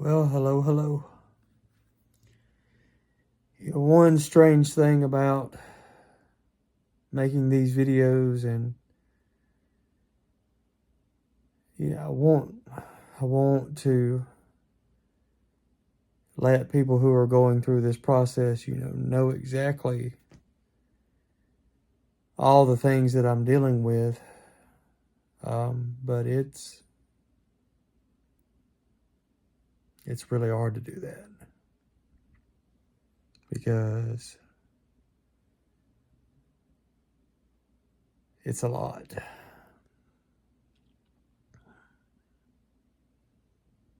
Well, hello, hello. One strange thing about making these videos, and I want to let people who are going through this process, know exactly all the things that I'm dealing with. But it's really hard to do that because it's a lot.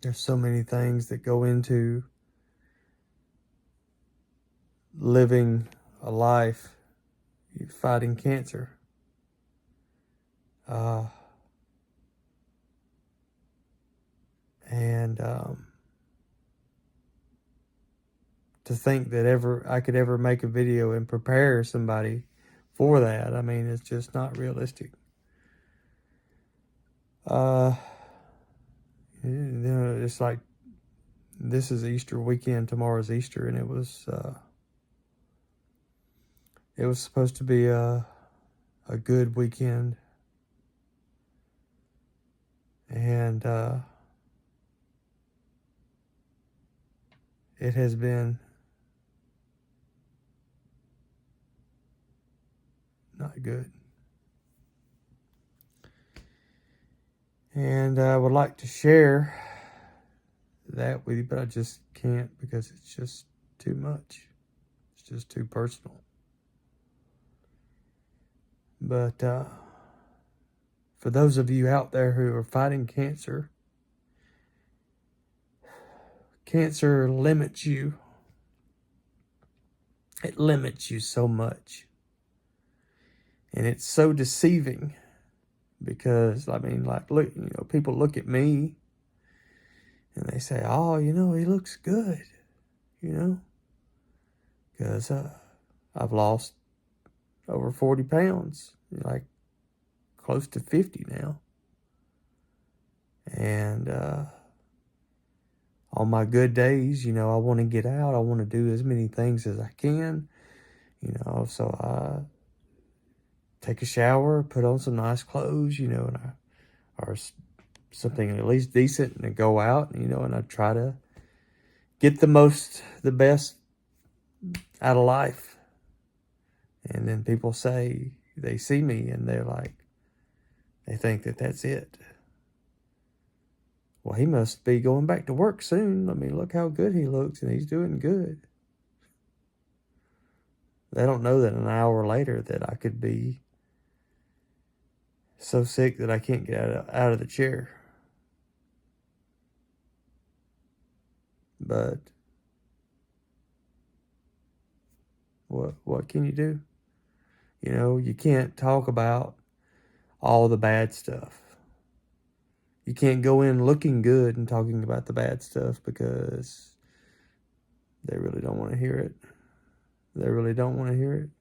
There's so many things that go into living a life fighting cancer. And to think that I could ever make a video and prepare somebody for that, I mean, it's just not realistic. It's like this is Easter weekend, tomorrow's Easter, and it was supposed to be a good weekend, and it has been not good. And I would like to share that with you, but I just can't because it's just too much. It's just too personal. But for those of you out there who are fighting cancer, cancer limits you. It limits you so much. And it's so deceiving because, I mean, like, look, people look at me and they say, oh, he looks good, because I've lost over 40 pounds, like close to 50 now. And on my good days, I want to get out. I want to do as many things as I can, so I take a shower, put on some nice clothes, or something at least decent, and go out, and I try to get the best out of life. And then people say, they see me and they're like, they think that that's it. Well, he must be going back to work soon. I mean, look how good he looks, and he's doing good. They don't know that an hour later that I could be so sick that I can't get out of the chair. But what can you do? You can't talk about all the bad stuff. You can't go in looking good and talking about the bad stuff because they really don't want to hear it. They really don't want to hear it.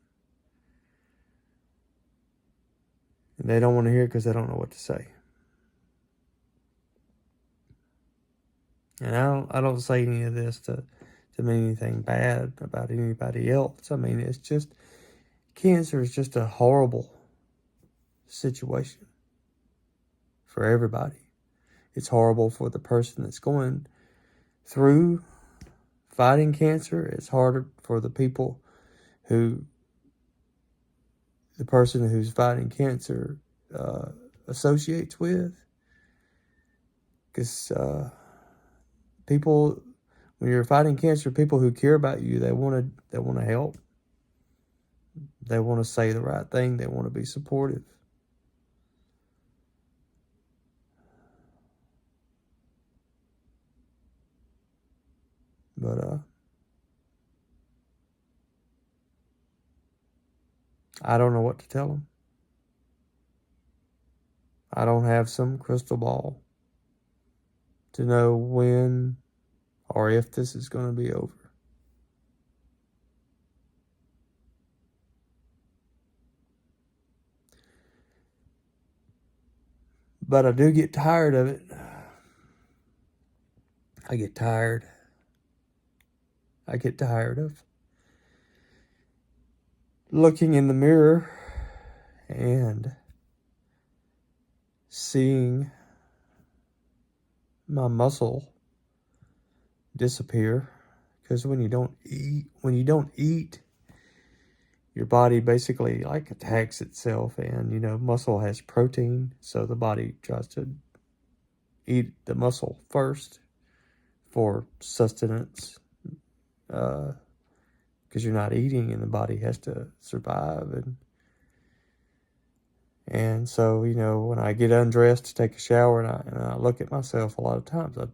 And they don't want to hear it because they don't know what to say. And I don't say any of this to mean anything bad about anybody else. I mean, it's just, cancer is just a horrible situation for everybody. It's horrible for the person that's going through fighting cancer. It's harder for the person who's fighting cancer associates with. Because people, when you're fighting cancer, people who care about you, they want to help. They want to say the right thing. They want to be supportive. But I don't know what to tell them. I don't have some crystal ball to know when or if this is going to be over. But I do get tired of it. I get tired. I get tired of looking in the mirror and seeing my muscle disappear. Because when you don't eat, your body basically like attacks itself, and muscle has protein, so the body tries to eat the muscle first for sustenance, because you're not eating and the body has to survive. And so, when I get undressed to take a shower and I look at myself, a lot of times I'm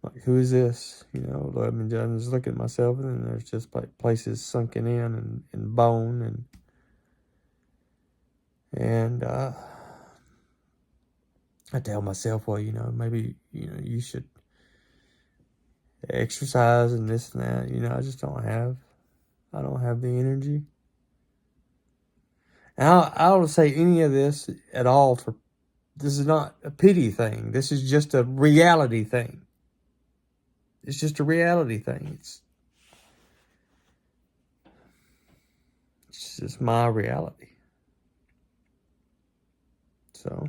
like, who is this? I'm just looking at myself, and then there's just like places sunken in and bone and I tell myself, well, maybe you should exercise and this and that. I just don't have the energy. And I don't say any of this at all this is not a pity thing. This is just a reality thing. It's just a reality thing. It's just my reality. So,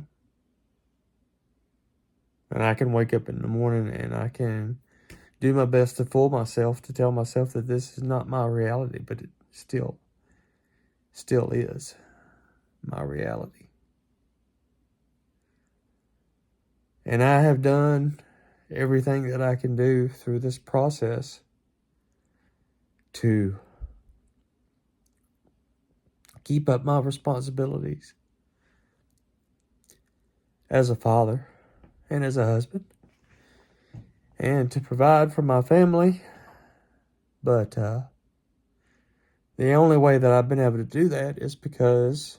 and I can wake up in the morning and I can do my best to fool myself, to tell myself that this is not my reality, but it still is my reality. And I have done everything that I can do through this process to keep up my responsibilities as a father and as a husband, and to provide for my family. But the only way that I've been able to do that is because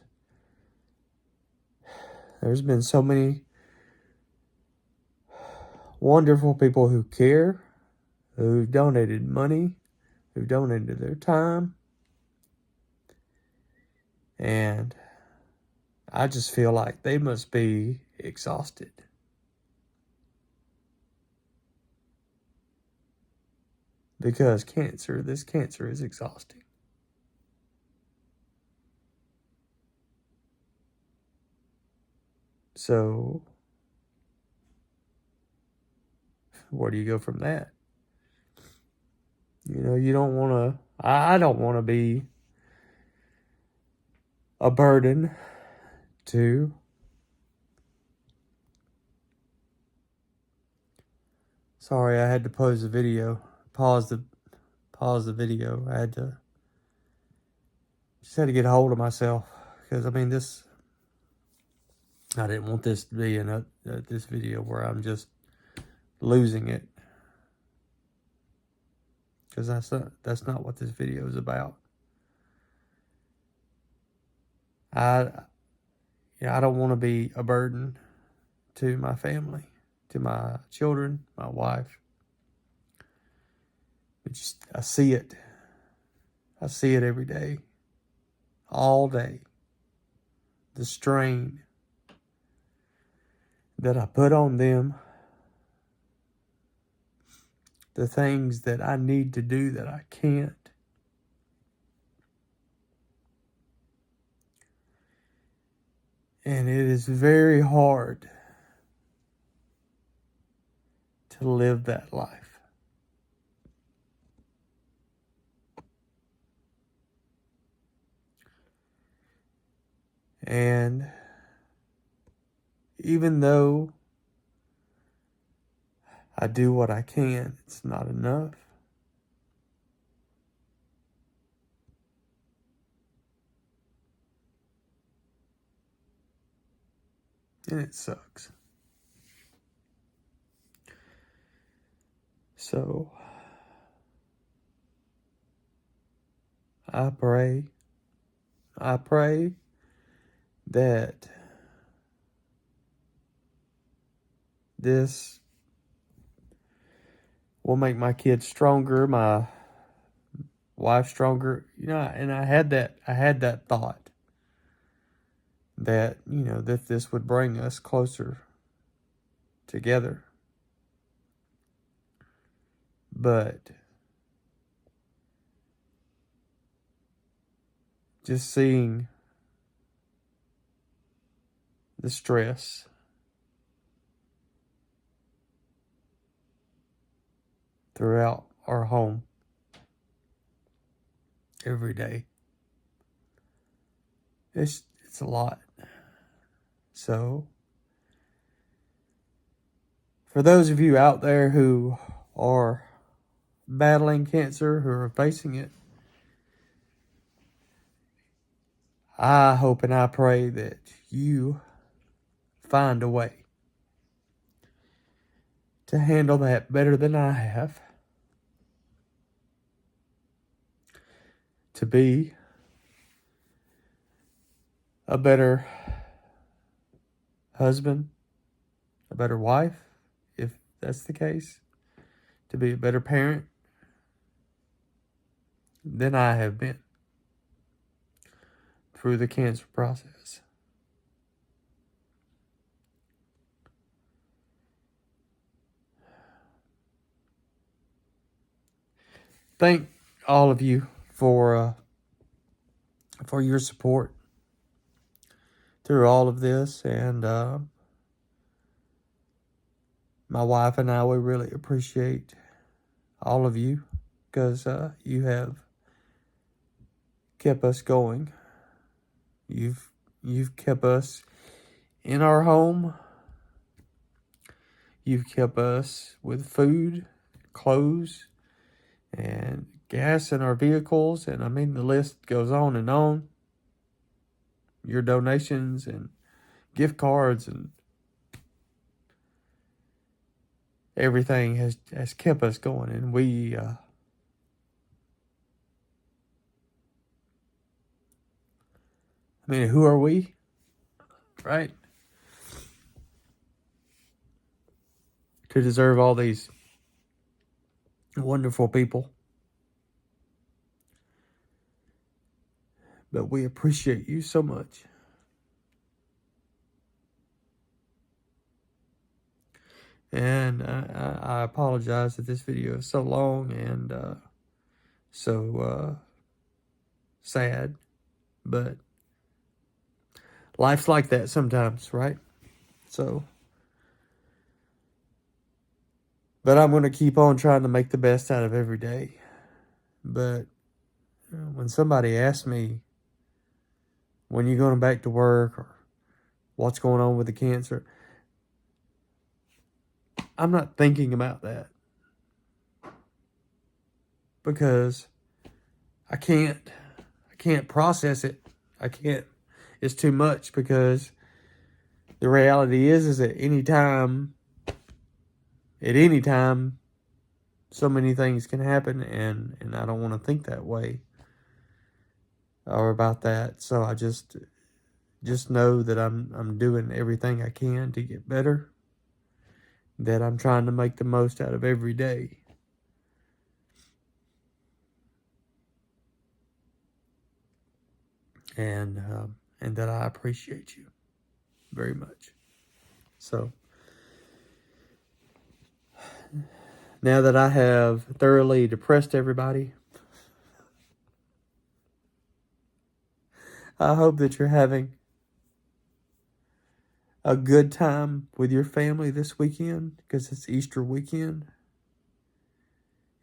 there's been so many wonderful people who care, who've donated money, who've donated their time. And I just feel like they must be exhausted. Because this cancer is exhausting. So, where do you go from that? You don't want to, I don't want to be a burden to sorry, I had to pause the video. Pause the video. I had to get a hold of myself, because I didn't want this to be this video where I'm just losing it, because that's not what this video is about. I don't want to be a burden to my family, to my children, my wife. But I see it. I see it every day, all day. The strain that I put on them, the things that I need to do that I can't. And it is very hard to live that life. And even though I do what I can, it's not enough. And it sucks. So I pray that this will make my kids stronger, my wife stronger. And I had that thought that, that this would bring us closer together. But just seeing the stress throughout our home every day, it's a lot. So for those of you out there who are battling cancer, who are facing it, I hope and I pray that you find a way to handle that better than I have. To be a better husband, a better wife, if that's the case. To be a better parent than I have been through the cancer process. Thank all of you for your support through all of this, and my wife and I, we really appreciate all of you, because you have kept us going. You've kept us in our home. You've kept us with food, clothes, and gas in our vehicles, and I mean the list goes on and on. Your donations and gift cards and everything has kept us going, and we I mean, who are we, right, to deserve all these wonderful people? But we appreciate you so much. And I apologize that this video is so long and so sad, but life's like that sometimes, right? So, but I'm going to keep on trying to make the best out of every day. But when somebody asks me, when you going back to work, or what's going on with the cancer, I'm not thinking about that, because I can't process it. I can't. It's too much, because the reality is that at any time, so many things can happen, and I don't want to think that way or about that. So I just know that I'm doing everything I can to get better, that I'm trying to make the most out of every day. And that I appreciate you very much. So now that I have thoroughly depressed everybody, I hope that you're having a good time with your family this weekend, because it's Easter weekend.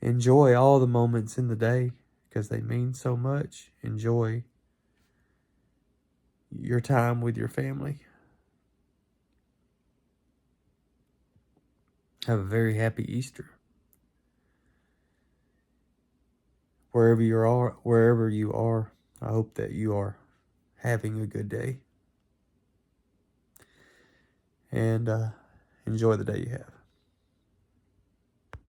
Enjoy all the moments in the day, because they mean so much. Enjoy your time with your family. Have a very happy Easter. Wherever you are, I hope that you are having a good day. And enjoy the day you have.